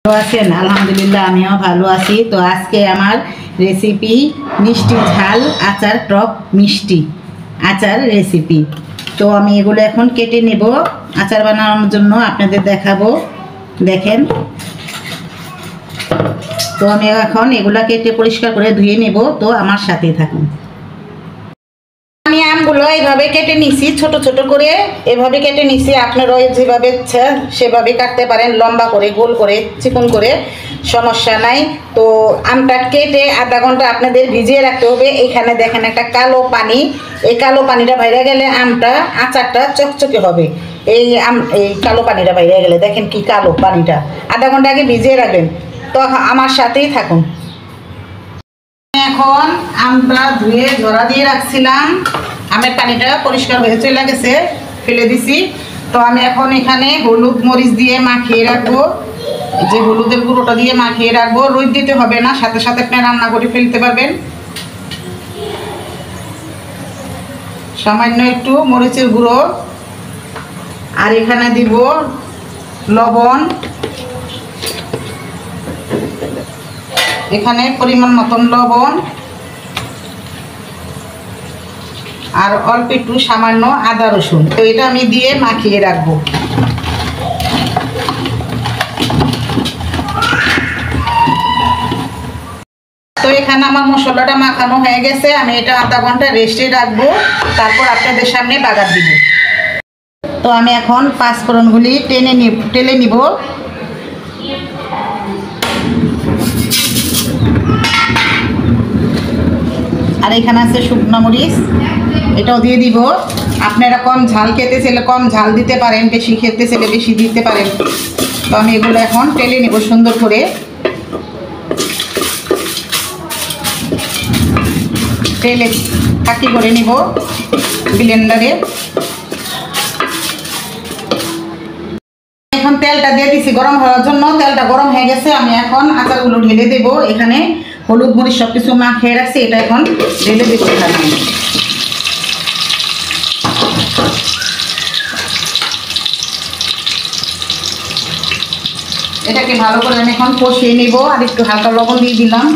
ভালো আছেন? আলহামদুলিল্লাহ আমিও ভালো আছি। তো আজকে আমার রেসিপি মিষ্টি ঝাল আচার, টক মিষ্টি আচার রেসিপি। তো আমি এগুলো এখন কেটে নেব আচার বানানোর জন্য, আপনাদের দেখাবো। দেখেন, তো আমি এখন এগুলা কেটে পরিষ্কার করে ধুয়ে নেব। তো আমার সাথেই থাকুন। আমি আমগুলো এইভাবে কেটে নিছি, ছোট ছোট করে এভাবে কেটে নিছি। আপনারাও যেভাবে ইচ্ছা সেভাবে কাটতে পারেন, লম্বা করে, গোল করে, চিকন করে, সমস্যা নাই। তো আমটা কেটে আধা ঘন্টা আপনাদের ভিজিয়ে রাখতে হবে। এইখানে দেখেন একটা কালো পানি, এই কালো পানিটা বাইরে গেলে আমটা, আচারটা চকচকে হবে। এই কালো পানিটা বাইরে গেলে দেখেন কি কালো পানিটা, আধা ঘন্টা আগে ভিজিয়ে রাখবেন। তো আমার সাথেই থাকুন। এখন আমটা ধুয়ে ঝরা দিয়ে রাখছিলাম, আমের পানিটা পরিষ্কার হয়ে চলে গেছে, ফেলে দিছি। তো আমি এখন এখানে হলুদ মরিচ দিয়ে মাখিয়ে রাখবো, যে হলুদের গুঁড়োটা দিয়ে মাখিয়ে রাখবো। রোদ দিতে হবে না, সাথে সাথে আপনি রান্না করে ফেলতে পারবেন। সামান্য একটু মরিচের গুঁড়ো, আর এখানে দিব লবণ, এখানে পরিমাণ মতন লবণ, আর অল্প একটু সামান্য আদা রসুন। তো এটা আমি দিয়ে মাখিয়ে রাখবো। তো এখানে আমার মশলাটা মাখানো হয়ে গেছে, আমি এটা আধা ঘন্টা রেস্টে রাখবো, তারপর আপনাদের সামনে বাগার দিব। তো আমি এখন পাঁচফোড়নগুলি টেলে নিব। আর এখানে আছে শুকনো মরিচ, এটাও দিয়ে দিব। আপনারা কম ঝাল খেতে চাইলে কম ঝাল দিতে পারেন, বেশি খেতে চাইলে বেশি দিতে পারেন। তো আমি এগুলো এখন টেলে নিব সুন্দর করে। তেলে কাটি করে নিব ব্লেন্ডারে। এখন তেলটা দিয়ে দিছি গরম হওয়ার জন্য, তেলটা গরম হয়ে গেছে। আমি এখন আচারগুলো ঢেলে দেব। এখানে হলুদ মরিচ সব কিছু মাখিয়ে রাখছি, এটা এখন ঢেলে দিচ্ছি। এটাকে ভালো করে আমি এখন কষিয়ে নিব, আর একটু হালকা লবণ দিয়ে দিলাম।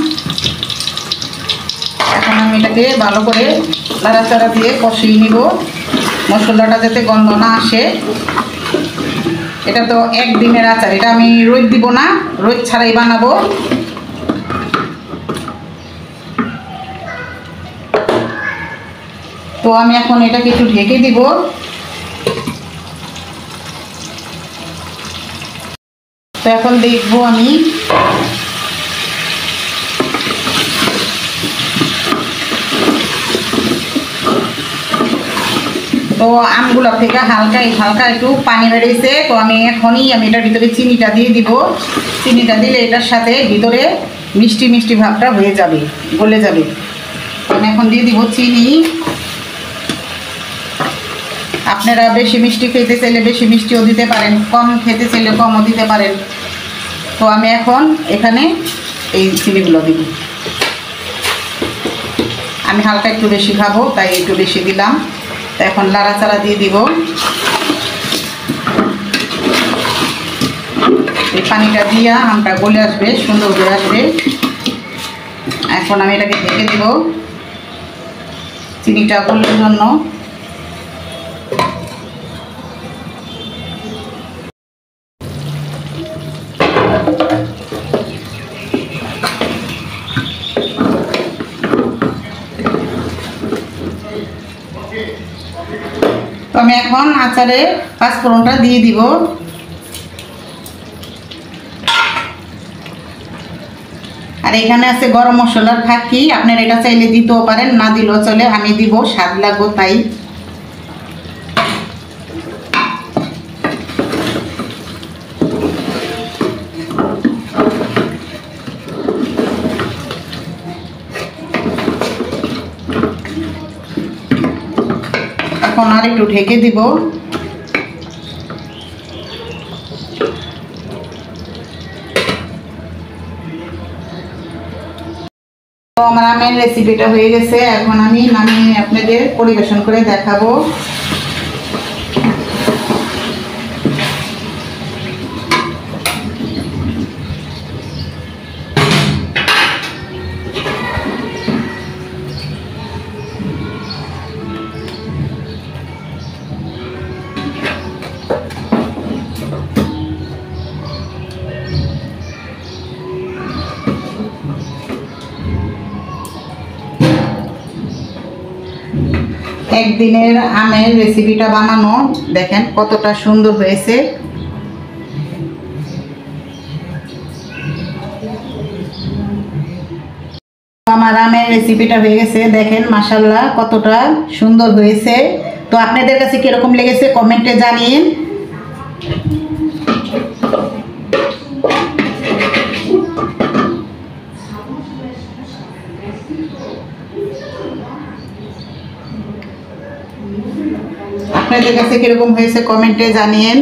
এখন আমি এটাকে ভালো করে নাড়াচাড়া দিয়ে কষিয়ে নিব, মশলাটা যাতে গন্ধ না আসে। এটা তো একদিনের আচার, এটা আমি রোদ দিব না, রোদ ছাড়াই বানাবো। তো আমি এখন এটাকে একটু ঢেকে দিব। তো এখন দেখবো আমি তো আমগুলো থেকে হালকা একটু পানি বেরিয়েছে। তো আমি এটার ভিতরে চিনিটা দিয়ে দিব। চিনিটা দিলে এটার সাথে ভিতরে মিষ্টি মিষ্টি ভাবটা হয়ে যাবে, গলে যাবে। আমি এখন দিয়ে দিব চিনি। আপনারা বেশি মিষ্টি খেতে চাইলে বেশি মিষ্টিও দিতে পারেন, কম খেতে চাইলে কমও দিতে পারেন। তো আমি এখন এখানে এই চিনিগুলো দিব। আমি হালকা একটু বেশি খাবো, তাই একটু বেশি দিলাম। তো এখন নাড়াচাড়া দিয়ে দিব। এই পানিটা দিয়ে আমটা গলে আসবে, সুন্দর হয়ে আসবে। এখন আমি এটাকে ঢেকে দিব চিনিটা গলার জন্য। তো আমি এখন আচারে পাঁচফোড়নটা দিয়ে দিব। আর এখানে আছে গরম মশলার ফাঁকি, আপনারা এটা চাইলে দিতেও পারেন, না দিলেও চলে। আমি দিব, স্বাদ লাগবে তাই। এখন আর একটু ঢেকে দিব। তো আমার আমের রেসিপিটা হয়ে গেছে, এখন আমি নামিয়ে আপনাদের পরিবেশন করে দেখাবো। একদিনের আমের রেসিপিটা বানানো, দেখেন কতটা সুন্দর হয়েছে। আমার আমের রেসিপিটা হয়ে গেছে, দেখেন মাশাআল্লাহ কতটা সুন্দর হয়েছে। তো আপনাদের কাছে কিরকম লেগেছে কমেন্টে জানিয়ে। আপনাদের কাছে কিরকম হয়েছে কমেন্টে জানিয়েন।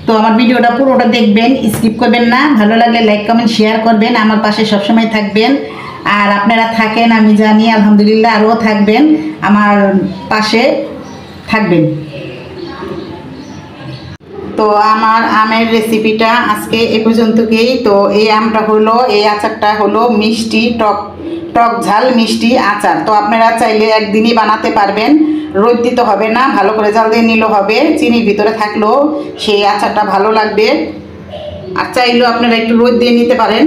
তো আমার ভিডিওটা পুরোটা দেখবেন, স্কিপ করবেন না। ভালো লাগলে লাইক কমেন্ট শেয়ার করবেন, আমার পাশে সবসময় থাকবেন। আর আপনারা থাকেন আমি জানি, আলহামদুলিল্লাহ আরও থাকবেন, আমার পাশে থাকবেন। তো আমার আমের রেসিপিটা আজকে এ পর্যন্তই। তো এই আমটা হলো, এই আচারটা হলো মিষ্টি টক টক ঝাল মিষ্টি আচার। তো আপনারা চাইলে একদিনই বানাতে পারবেন, রোদ দিতে হবে না, ভালো করে জাল দিয়ে নিলেও হবে। চিনির ভিতরে থাকলেও সেই আচারটা ভালো লাগবে, আর চাইলেও আপনারা একটু রোদ দিয়ে নিতে পারেন।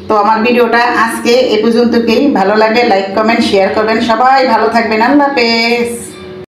তো আমার ভিডিওটা আজকে এ পর্যন্তই। ভালো লাগে লাইক কমেন্ট শেয়ার করবেন। সবাই ভালো থাকবেন। আল্লাহ হাফেজ।